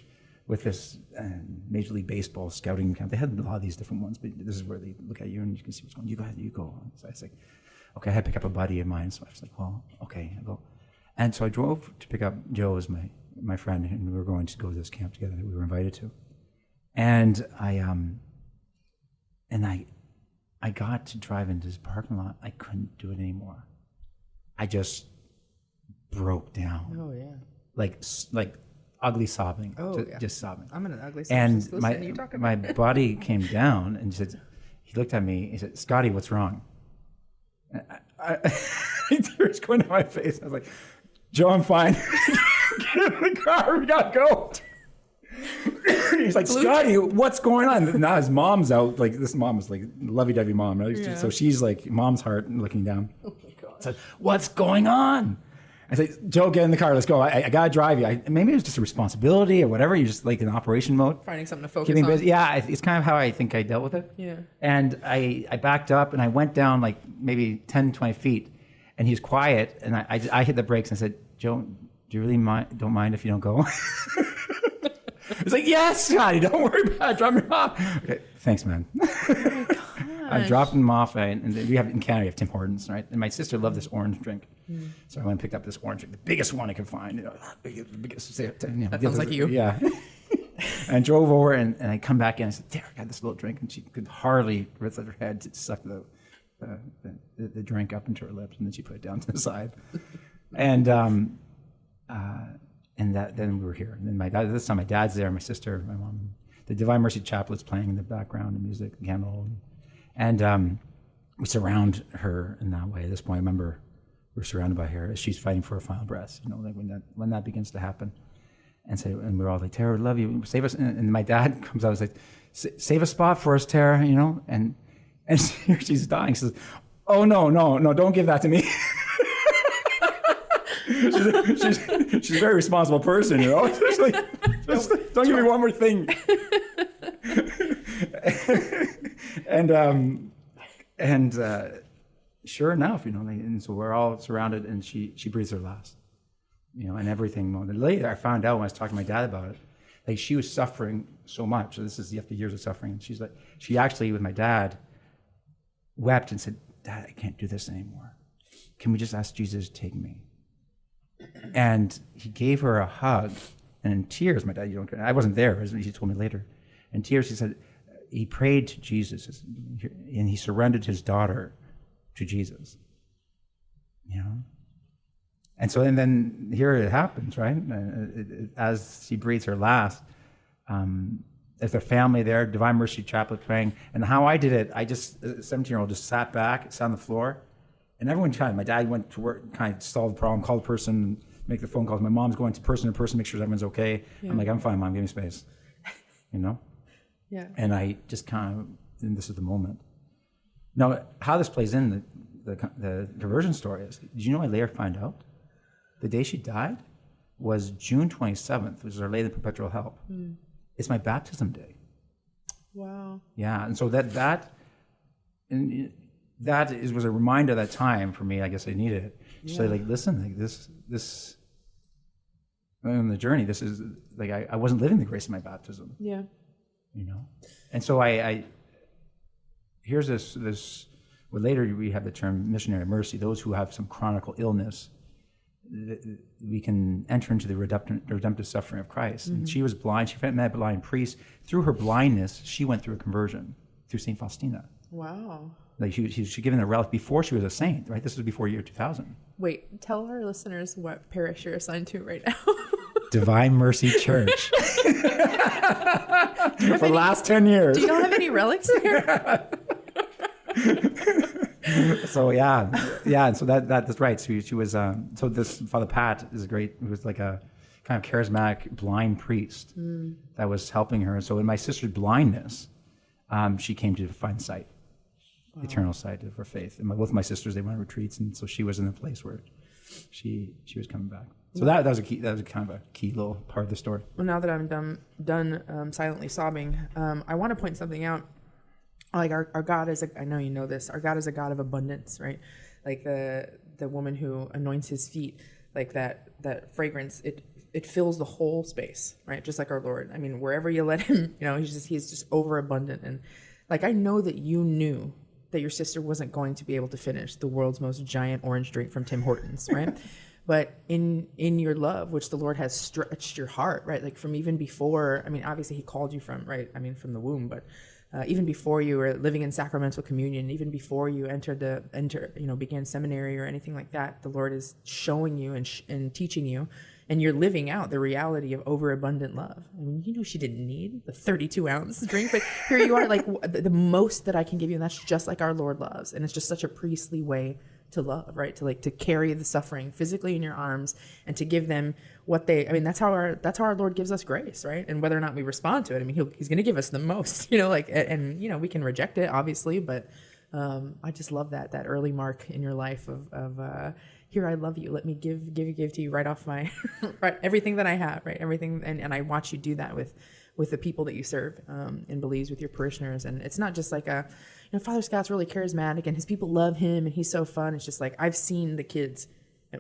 with this Major League Baseball scouting camp. They had a lot of these different ones, but this is where they look at you and you can see what's going on. You go. So I was like, okay, I had to pick up a buddy of mine. So I was like, well, okay, I'll go. And so I drove to pick up Joe as my friend, and we were going to go to this camp together that we were invited to. And I got to drive into this parking lot. I couldn't do it anymore. I just broke down. Oh yeah. Like ugly sobbing. Oh yeah. Just sobbing. I'm in an ugly sobbing. And just listen, you talk about my buddy came down and he looked at me. He said, "Scotty, what's wrong?" Tears going down my face. I was like, "Joe, I'm fine. Get in the car. We gotta go." He's like, "Scotty, what's going on?" Now his mom's out. Like this mom is like lovey-dovey mom, right? Yeah. So she's like mom's heart looking down. Oh my God! I said, "What's going on?" I said, "Joe, get in the car. Let's go. I gotta drive you." Maybe it was just a responsibility or whatever. You're just like in operation mode, finding something to focus keeping on. busy. Yeah, it's kind of how I think I dealt with it. Yeah. And I backed up and I went down like maybe 10, 20 feet, and he's quiet. And I hit the brakes and I said, "Joe, do you really don't mind if you don't go?" He's like, "Yes, Scotty, don't worry about it. Drop me off." Okay, thanks, man. Oh I dropped him off, and we have in Canada, we have Tim Hortons, right? And my sister loved this orange drink, so I went and picked up this orange drink, the biggest one I could find. You know, biggest. That sounds like you. Yeah. And drove over, and I come back in. I said, "There, I got this little drink," and she could hardly raise her head to suck the drink up into her lips, and then she put it down to the side, and then we were here. And then my dad, this time my dad's there, my sister, my mom. The Divine Mercy Chapel is playing in the background, the music, the candle. And we surround her in that way. At this point, I remember we're surrounded by her as she's fighting for her final breath, you know, like when that begins to happen. And we're all like, "Tara, we love you. Save us." And my dad comes out and says, "Save a spot for us, Tara," you know? And she's dying. She says, "Oh, no, don't give that to me." She's a very responsible person, you know. Like, just don't give me one more thing. and sure enough, you know, and so we're all surrounded, and she breathes her last, you know, and everything. Later, I found out when I was talking to my dad about it, like she was suffering so much. So this is after years of suffering. And she's like, she actually, with my dad, wept and said, "Dad, I can't do this anymore. Can we just ask Jesus to take me?" And he gave her a hug, and in tears, my dad, I wasn't there, as he told me later. In tears, he said, he prayed to Jesus, and he surrendered his daughter to Jesus, you know? And so, and then here it happens, right? As she breathes her last, as their family there, Divine Mercy Chapel praying, and how I did it, I just, a 17-year-old, just sat on the floor. And everyone tried. My dad went to work, kind of solve the problem, call the person, make the phone calls. My mom's going to person, make sure everyone's okay. Yeah. I'm like, "I'm fine, Mom, give me space." You know? Yeah. And I just kind of, and this is the moment. Now, how this plays in the conversion story is, did you know I later find out? The day she died was June 27th, which is Our Lady of Perpetual Help. It's my baptism day. Wow. Yeah, and so that was a reminder that time for me. I guess I needed it. Yeah. So like, listen, like this on the journey, this is like, I wasn't living the grace of my baptism. Yeah. You know? And so I here's this, well, later we have the term missionary mercy, those who have some chronic illness, we can enter into the redemptive suffering of Christ. Mm-hmm. And she was blind. She met a blind priest. Through her blindness, she went through a conversion through St. Faustina. Wow. Like she was given a relic before she was a saint, right? This was before year 2000. Wait, tell our listeners what parish you're assigned to right now. Divine Mercy Church. For the last 10 years. Do you not have any relics there? So yeah. So that's right. So she was. So this Father Pat is great. He was like a kind of charismatic blind priest that was helping her. And so in my sister's blindness, she came to find sight, eternal sight of her faith. And both my sisters, they went on retreats, and so she was in a place where she was coming back. So that was a key. That was kind of a key little part of the story. Well, now that I'm done silently sobbing, I want to point something out. Like our God is I know you know this. Our God is a God of abundance, right? Like the woman who anoints his feet, like that fragrance, it fills the whole space, right? Just like our Lord. I mean, wherever you let him, he's just overabundant. And like, I know that you knew that your sister wasn't going to be able to finish the world's most giant orange drink from Tim Hortons, right? But in your love, which the Lord has stretched your heart, right? Like from even before, I mean, obviously he called you from, right? I mean, from the womb, but even before you were living in sacramental communion, even before you began seminary or anything like that, the Lord is showing you and teaching you, and you're living out the reality of overabundant love. I mean, she didn't need the 32-ounce drink, but here you are, like the most that I can give you, and that's just like our Lord loves, and it's just such a priestly way to love, right? To carry the suffering physically in your arms and to give them what that's how our Lord gives us grace, right? And whether or not we respond to it, I mean, he's going to give us the most, and we can reject it obviously, but I just love that early mark in your life of here, I love you. Let me give to you right off my, right, everything that I have, right? Everything. And I watch you do that with the people that you serve in Belize, with your parishioners. And it's not just like Father Scott's really charismatic and his people love him and he's so fun. It's just like, I've seen the kids,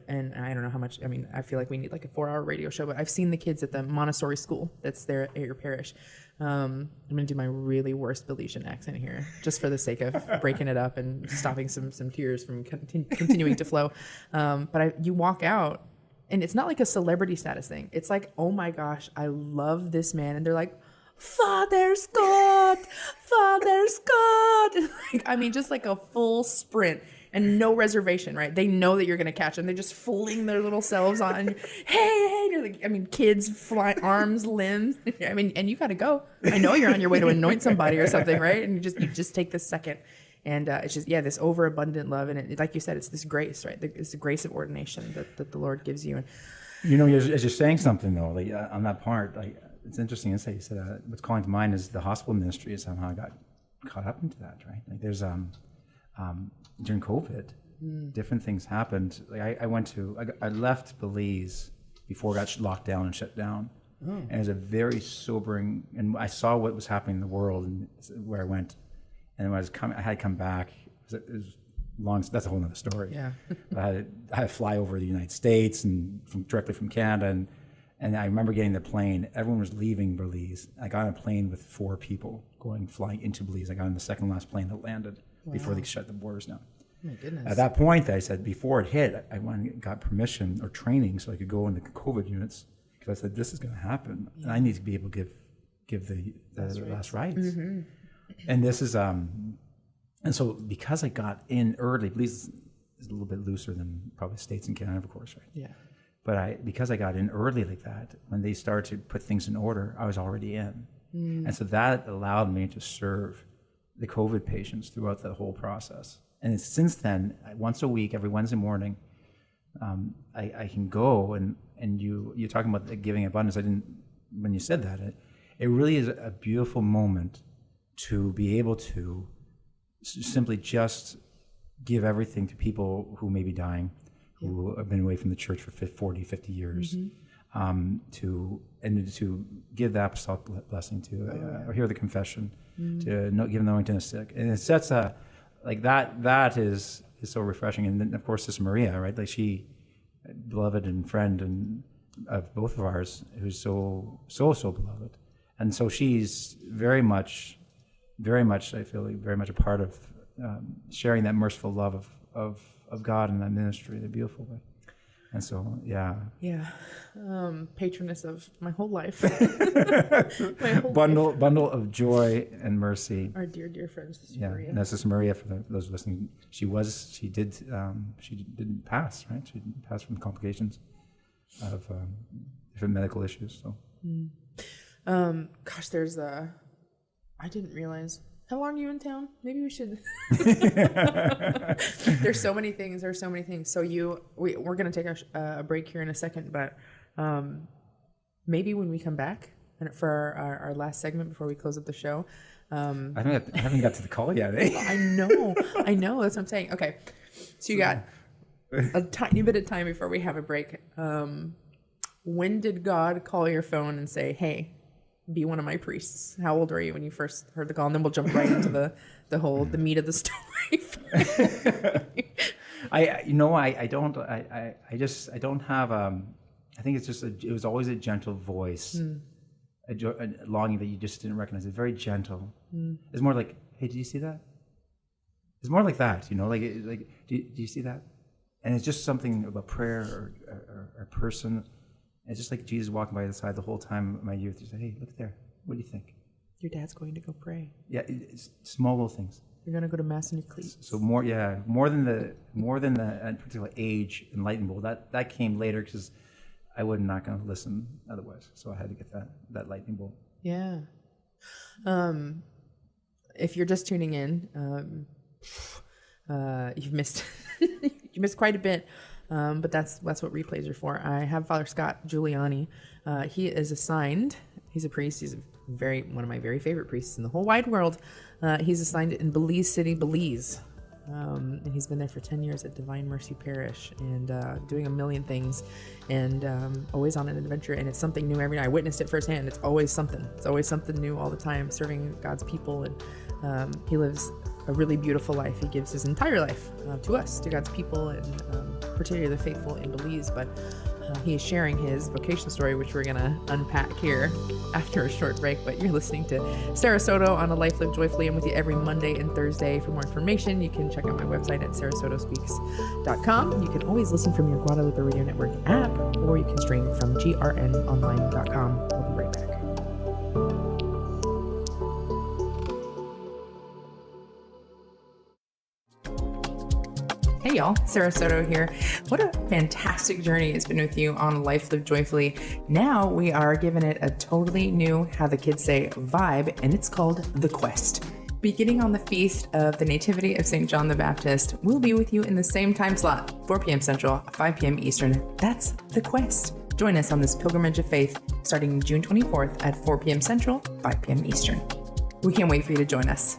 and I don't know how much, I mean, I feel like we need like a 4-hour radio show, but I've seen the kids at the Montessori school that's there at your parish. I'm going to do my really worst Belizean accent here, just for the sake of breaking it up and stopping some tears from continuing to flow. But you walk out, and it's not like a celebrity status thing. It's like, oh my gosh, I love this man. And they're like, Father Scott. Like, I mean, just like a full sprint and no reservation, right? They know that you're going to catch them. They're just fooling their little selves on. Hey, you're like, I mean, kids fly arms, limbs. I mean, and you got to go. I know you're on your way to anoint somebody or something, right? And you just take this second. And it's just, this overabundant love. And it, like you said, it's this grace, right? It's the grace of ordination that the Lord gives you. And as you're saying something though, like on that part, like it's interesting insight. You said what's calling to mind is the hospital ministry. Is somehow got caught up into that, right? Like there's during COVID, different things happened. Like I left Belize before it got locked down and shut down. And it was a very sobering, and I saw what was happening in the world and where I went. And when I had to come back. It was long. That's a whole other story. Yeah. I had to fly over the United States and directly from Canada, and I remember getting the plane. Everyone was leaving Belize. I got on a plane with 4 people flying into Belize. I got on the second last plane that landed before they shut the borders down. Oh my goodness. At that point, I said before it hit, I went and got permission or training so I could go into COVID units, because I said this is going to happen, and I need to be able to give the last rites. Mm-hmm. And this is and so because I got in early, Belize is a little bit looser than probably states in Canada, of course, right? Yeah. But because I got in early like that, when they started to put things in order, I was already in, and so that allowed me to serve the COVID patients throughout the whole process. And since then, once a week, every Wednesday morning, I can go and you're talking about the giving abundance. When you said that, it really is a beautiful moment to be able to simply just give everything to people who may be dying, who have been away from the church for 40, 50 years, to give the apostolic blessing, to hear the confession, to give them the anointing of the sick. And it sets like that is so refreshing. And then, of course, Sister Maria, right? Like she, beloved and friend and of both of ours, who's so beloved. And so she's very much, I feel like very much a part of sharing that merciful love of God in that ministry in a beautiful way. And so, yeah. Patroness of my whole life. Bundle of joy and mercy. Our dear friend, Sister Maria. And that's Sister Maria, for those listening. She didn't pass, right? She didn't pass from complications of different medical issues. So. Gosh, I didn't realize. How long are you in town? Maybe we should. There's so many things. So we're going to take a break here in a second, but maybe when we come back and for our last segment before we close up the show, I haven't got to the call yet. Eh? I know. That's what I'm saying. Okay, so you got a tiny bit of time before we have a break. When did God call your phone and say, "Hey, be one of my priests"? How old were you when you first heard the call? And then we'll jump right into the meat of the story. I don't have. I think it's just it was always a gentle voice, a longing that you just didn't recognize. It's very gentle. It's more like, "Hey, did you see that?" It's more like that, like do you see that? And it's just something about prayer or a person. It's just like Jesus walking by the side the whole time of my youth. He said, "Hey, look there. What do you think?" Your dad's going to go pray. Yeah, it's small little things. You're gonna go to mass in your cleats. So more than the particular age enlightened bowl. That came later because I was not going to listen otherwise. So I had to get that lightning bolt. Yeah. If you're just tuning in, you've missed quite a bit. But that's what replays are for. I have Father Scott Giuliani. He is assigned. He's a priest. He's one of my very favorite priests in the whole wide world. He's assigned in Belize City, Belize. And he's been there for 10 years at Divine Mercy Parish and doing a million things and always on an adventure. And it's something new every night. I witnessed it firsthand. It's always something. It's always something new all the time, serving God's people. And he lives a really beautiful life. He gives his entire life to us, to God's people, and particularly the faithful in Belize. But he is sharing his vocation story, which we're going to unpack here after a short break. But you're listening to Sarah Soto on A Life Lived Joyfully. I'm with you every Monday and Thursday. For more information, you can check out my website at sarahsotospeaks.com. You can always listen from your Guadalupe Radio Network app, or you can stream from grnonline.com. We'll be right back. Hey y'all, Sarah Soto here. What a fantastic journey it's been with you on Life Lived Joyfully. Now we are giving it a totally new, how the kids say, vibe, and it's called The Quest. Beginning on the feast of the Nativity of St. John the Baptist, we'll be with you in the same time slot, 4 p.m. Central, 5 p.m. Eastern. That's The Quest. Join us on this pilgrimage of faith starting June 24th at 4 p.m. Central, 5 p.m. Eastern. We can't wait for you to join us.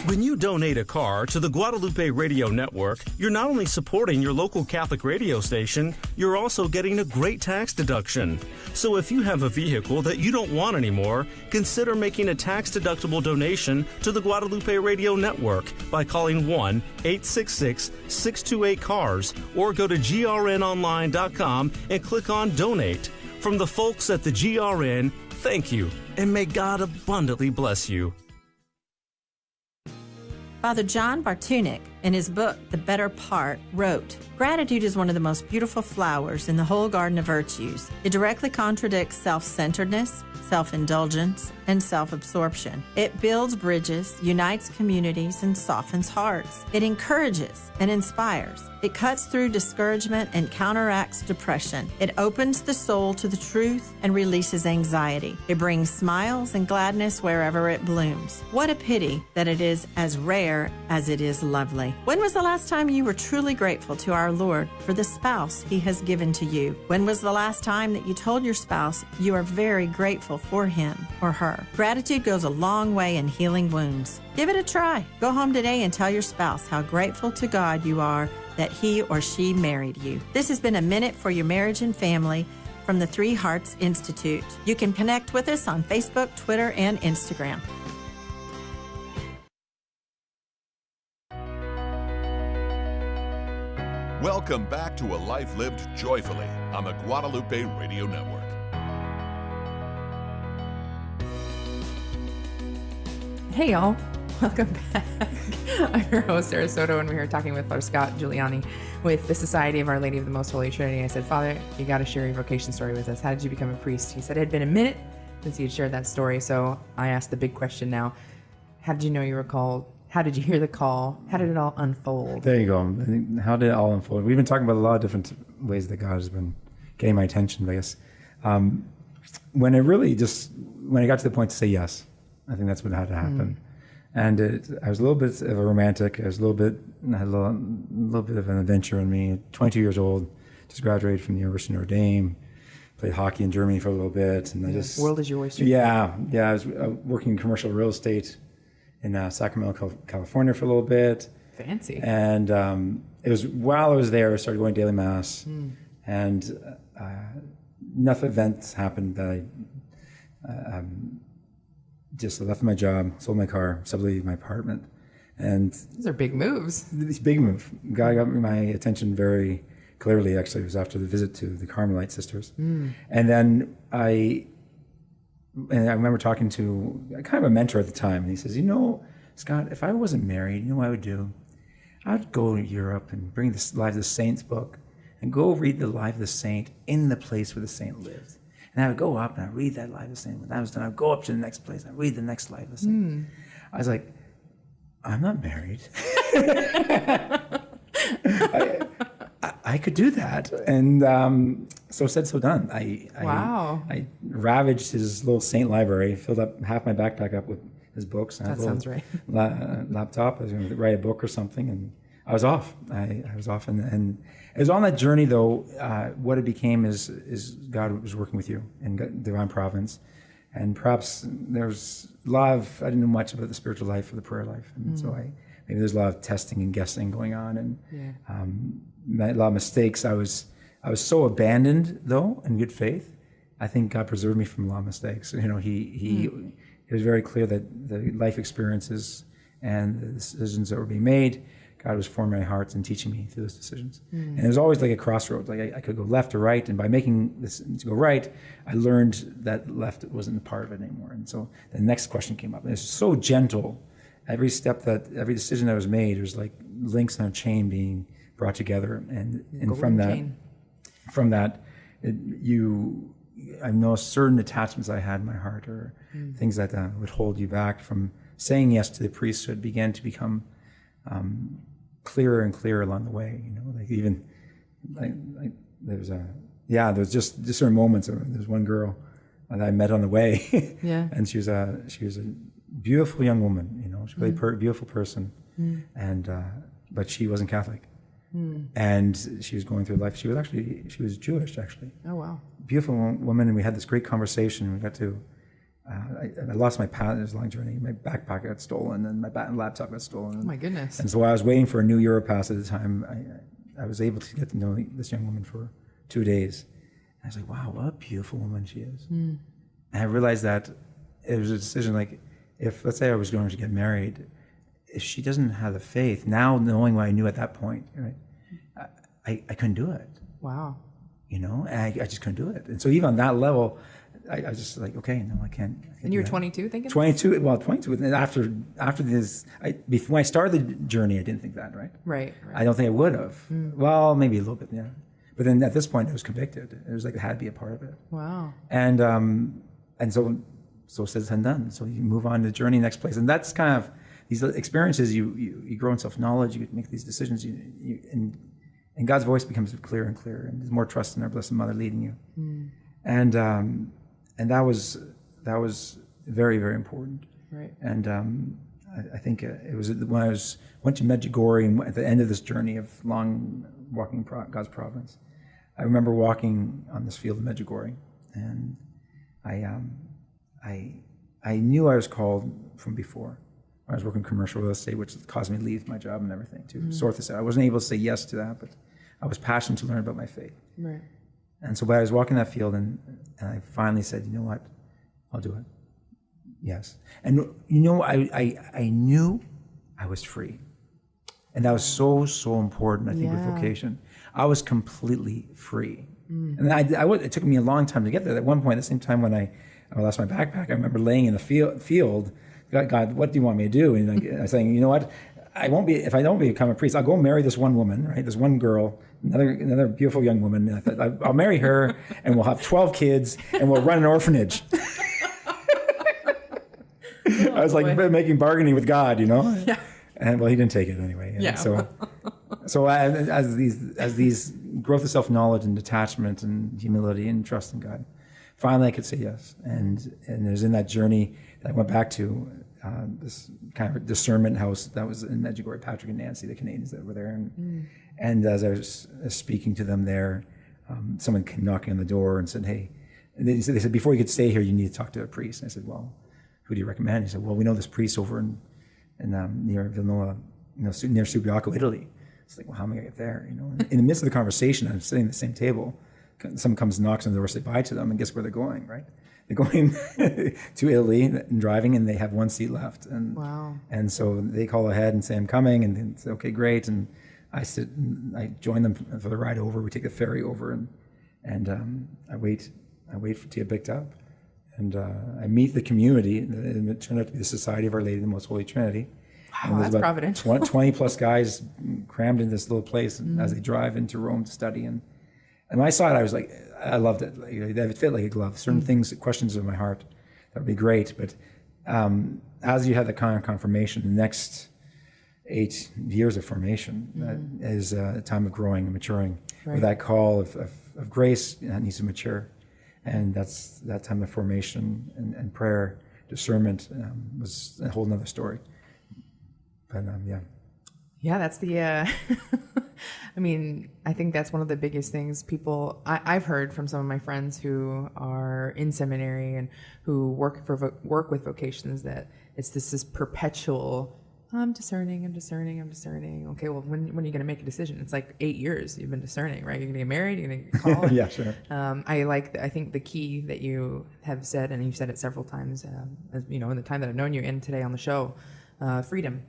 When you donate a car to the Guadalupe Radio Network, you're not only supporting your local Catholic radio station, you're also getting a great tax deduction. So if you have a vehicle that you don't want anymore, consider making a tax-deductible donation to the Guadalupe Radio Network by calling 1-866-628-CARS or go to grnonline.com and click on Donate. From the folks at the GRN, thank you, and may God abundantly bless you. Father John Bartunek, in his book, The Better Part, wrote, "Gratitude is one of the most beautiful flowers in the whole garden of virtues. It directly contradicts self-centeredness, self-indulgence, and self-absorption. It builds bridges, unites communities, and softens hearts. It encourages and inspires. It cuts through discouragement and counteracts depression. It opens the soul to the truth and releases anxiety. It brings smiles and gladness wherever it blooms. What a pity that it is as rare as it is lovely." When was the last time you were truly grateful to our Lord for the spouse He has given to you? When was the last time that you told your spouse you are very grateful for him or her? Gratitude goes a long way in healing wounds. Give it a try. Go home today and tell your spouse how grateful to God you are that he or she married you. This has been a Minute for Your Marriage and Family from the Three Hearts Institute. You can connect with us on Facebook, Twitter, and Instagram. Welcome back to A Life Lived Joyfully on the Guadalupe Radio Network. Hey y'all, welcome back. I'm your host, Sarah Soto, and we're here talking with Father Scott Giuliani with the Society of Our Lady of the Most Holy Trinity. I said, Father, you got to share your vocation story with us. How did you become a priest? He said it had been a minute since he had shared that story, so I asked the big question now. How did you know you were called? How did you hear the call? How did it all unfold? There you go. How did it all unfold? We've been talking about a lot of different ways that God has been getting my attention, I guess. When I got to the point to say yes, I think that's what had to happen. And I was a little bit of a romantic. I had a little bit of an adventure in me. 22 years old, just graduated from the University of Notre Dame, played hockey in Germany for a little bit, and I just world is your oyster. Yeah. I was working in commercial real estate in Sacramento, California for a little bit. Fancy. And it was while I was there, I started going to daily mass, and enough events happened that I just left my job, sold my car, subleased my apartment, and these are big moves. These big move. God got my attention very clearly. Actually, it was after the visit to the Carmelite sisters, and then I remember talking to kind of a mentor at the time, and he says, Scott, if I wasn't married, you know what I would do? I'd go to Europe and bring the Life of the Saints book and go read the Life of the Saint in the place where the saint lived. And I would go up and I'd read that Life of the Saint. When that was done, I'd go up to the next place and I'd read the next Life of the Saint. I was like, I'm not married. I could do that. And so said, so done. I ravaged his little saint library, filled up half my backpack up with his books. That sounds right. Laptop. I was going to write a book or something, and I was off. I was off, and it was on that journey though. What it became is God was working with you in divine providence, and perhaps there's a lot of I didn't know much about the spiritual life or the prayer life, and so maybe there's a lot of testing and guessing going on, and a lot of mistakes. I was so abandoned though in good faith. I think God preserved me from a lot of mistakes. It was very clear that the life experiences and the decisions that were being made, God was forming my heart and teaching me through those decisions. And it was always like a crossroads. Like I could go left or right, and by making this to go right, I learned that left wasn't a part of it anymore. And so the next question came up. And it's so gentle. Every decision that was made, there was like links on a chain being brought together, and from that, I know certain attachments I had in my heart, or things that would hold you back from saying yes to the priesthood, began to become clearer and clearer along the way. There was just certain moments. There's one girl that I met on the way, and she was a beautiful young woman. She was a really beautiful person, and but she wasn't Catholic. And she was going through life. She was Jewish, actually. Oh, wow. Beautiful woman, and we had this great conversation. We got to, I lost my path. It was a long journey. My backpack got stolen, and my laptop got stolen. Oh, my goodness. And so while I was waiting for a new Europass at the time, I was able to get to know this young woman for 2 days. And I was like, wow, what a beautiful woman she is. And I realized that it was a decision, like, if, let's say I was going to get married, if she doesn't have the faith, now knowing what I knew at that point, right, I couldn't do it. Wow. And I just couldn't do it. And so even on that level, I was just like, okay, no, I can't. And you were 22 thinking? 22. And after this, when I started the journey, I didn't think that, right? Right. I don't think I would have. Well, maybe a little bit, yeah. But then at this point, I was convicted. It was like it had to be a part of it. Wow. And so said and done. So you move on to the journey, next place, and that's kind of these experiences. You grow in self-knowledge. You make these decisions. And God's voice becomes clearer and clearer, and there's more trust in our Blessed Mother leading you. And that was very, very important. Right. And I think it was when I went to Medjugorje, and at the end of this journey of long walking God's providence, I remember walking on this field of Medjugorje, and I knew I was called from before. I was working commercial real estate, which caused me to leave my job and everything to sort this out. I wasn't able to say yes to that, but I was passionate to learn about my faith. Right. And so when I was walking that field, and I finally said, you know what, I'll do it. Yes. And I knew I was free. And that was so important, I think, with vocation. I was completely free. And it took me a long time to get there. At one point, at the same time when I lost my backpack, I remember laying in the field, God, what do you want me to do? And I was saying, you know what, if I don't become a priest, I'll go marry this one woman, right? This one girl, another beautiful young woman. And I thought, I'll marry her, and we'll have 12 kids, and we'll run an orphanage. I was like making bargaining with God, Yeah. And well, he didn't take it anyway. And so as these growth of self-knowledge and detachment and humility and trust in God, finally I could say yes. And it was in that journey that I went back to this kind of discernment house that was in Medjugorje. Patrick and Nancy, the Canadians that were there, and as I was speaking to them there, someone came knocking on the door and said, "Hey," and they said, "Before you could stay here, you need to talk to a priest." And I said, "Well, who do you recommend?" He said, "Well, we know this priest over in near Villanova, near Subiaco, Italy." It's like, "Well, how am I going to get there?" In the midst of the conversation, I'm sitting at the same table. Someone comes and knocks on the door, say bye to them, and guess where they're going, right? They're going to Italy and driving, and they have one seat left. And wow. And so they call ahead and say, "I'm coming," and they say, "Okay, great." And I sit and I join them for the ride over. We take the ferry over, and I wait to get picked up, and I meet the community. And it turned out to be the Society of Our Lady of the Most Holy Trinity. Wow, that's providential. 20 plus guys crammed in this little place as they drive into Rome to study. And when I saw it, I was like, I loved it. It fit like a glove. Certain things, questions in my heart, that would be great. But as you have the confirmation, the next 8 years of formation is a time of growing and maturing. Right. Where that call of grace needs to mature. And that's that time of formation and prayer, discernment was a whole nother story. But yeah. Yeah, that's the, I mean, I think that's one of the biggest things I've heard from some of my friends who are in seminary and who work with vocations, that it's this perpetual, I'm discerning. Okay, well, when are you going to make a decision? It's like 8 years you've been discerning, right? You're going to get married, you're going to get called. Yeah, sure. I think the key that you have said, and you've said it several times, in the time that I've known you and today on the show, freedom.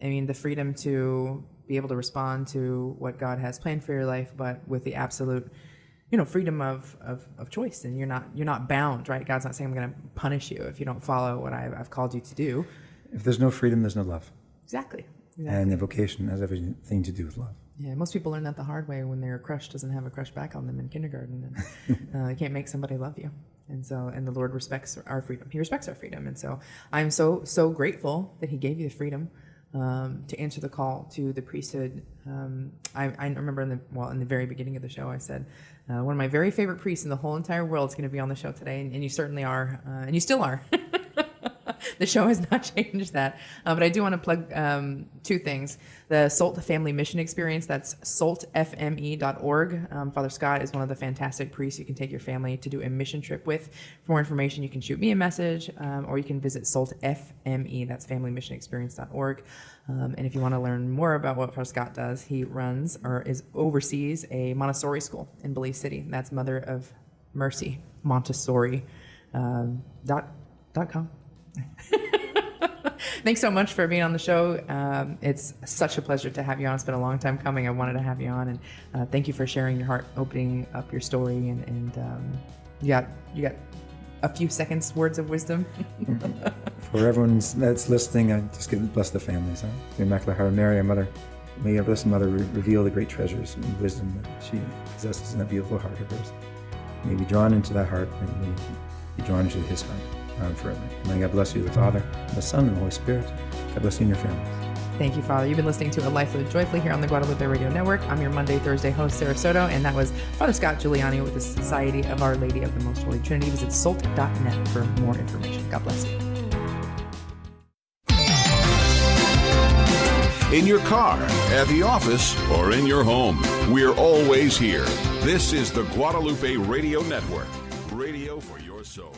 I mean, the freedom to be able to respond to what God has planned for your life, but with the absolute, freedom of choice. And you're not bound, right? God's not saying, I'm going to punish you if you don't follow what I've called you to do. If there's no freedom, there's no love. Exactly. And the vocation has everything to do with love. Yeah, most people learn that the hard way when their crush doesn't have a crush back on them in kindergarten. And you can't make somebody love you. And the Lord respects our freedom. He respects our freedom. And so I'm so grateful that He gave you the freedom to answer the call to the priesthood. I remember in the very beginning of the show, I said, one of my very favorite priests in the whole entire world is going to be on the show today, and you certainly are, and you still are. The show has not changed that. But I do want to plug 2 things. The SOLT Family Mission Experience, that's soltfme.org. Father Scott is one of the fantastic priests you can take your family to do a mission trip with. For more information, you can shoot me a message, or you can visit soltfme, that's familymissionexperience.org. And if you want to learn more about what Father Scott does, he oversees a Montessori school in Belize City. That's Mother of Mercy, Montessori.com. Thanks so much for being on the show. It's such a pleasure to have you on. It's been a long time coming. I wanted to have you on, and thank you for sharing your heart, opening up your story, and you got a few seconds words of wisdom. For everyone that's listening, I just bless the families. The Immaculate Heart of Mary, our Mother, may our Blessed Mother reveal the great treasures and wisdom that she possesses in that beautiful heart of hers. May be drawn into that heart, and may be drawn into His heart. Forever. May God bless you, the Father, the Son, and the Holy Spirit. God bless you and your families. Thank you, Father. You've been listening to A Life Lived Joyfully here on the Guadalupe Radio Network. I'm your Monday, Thursday host, Sarah Soto, and that was Father Scott Giuliani with the Society of Our Lady of the Most Holy Trinity. Visit SOLT.net for more information. God bless you. In your car, at the office, or in your home, we're always here. This is the Guadalupe Radio Network. Radio for your soul.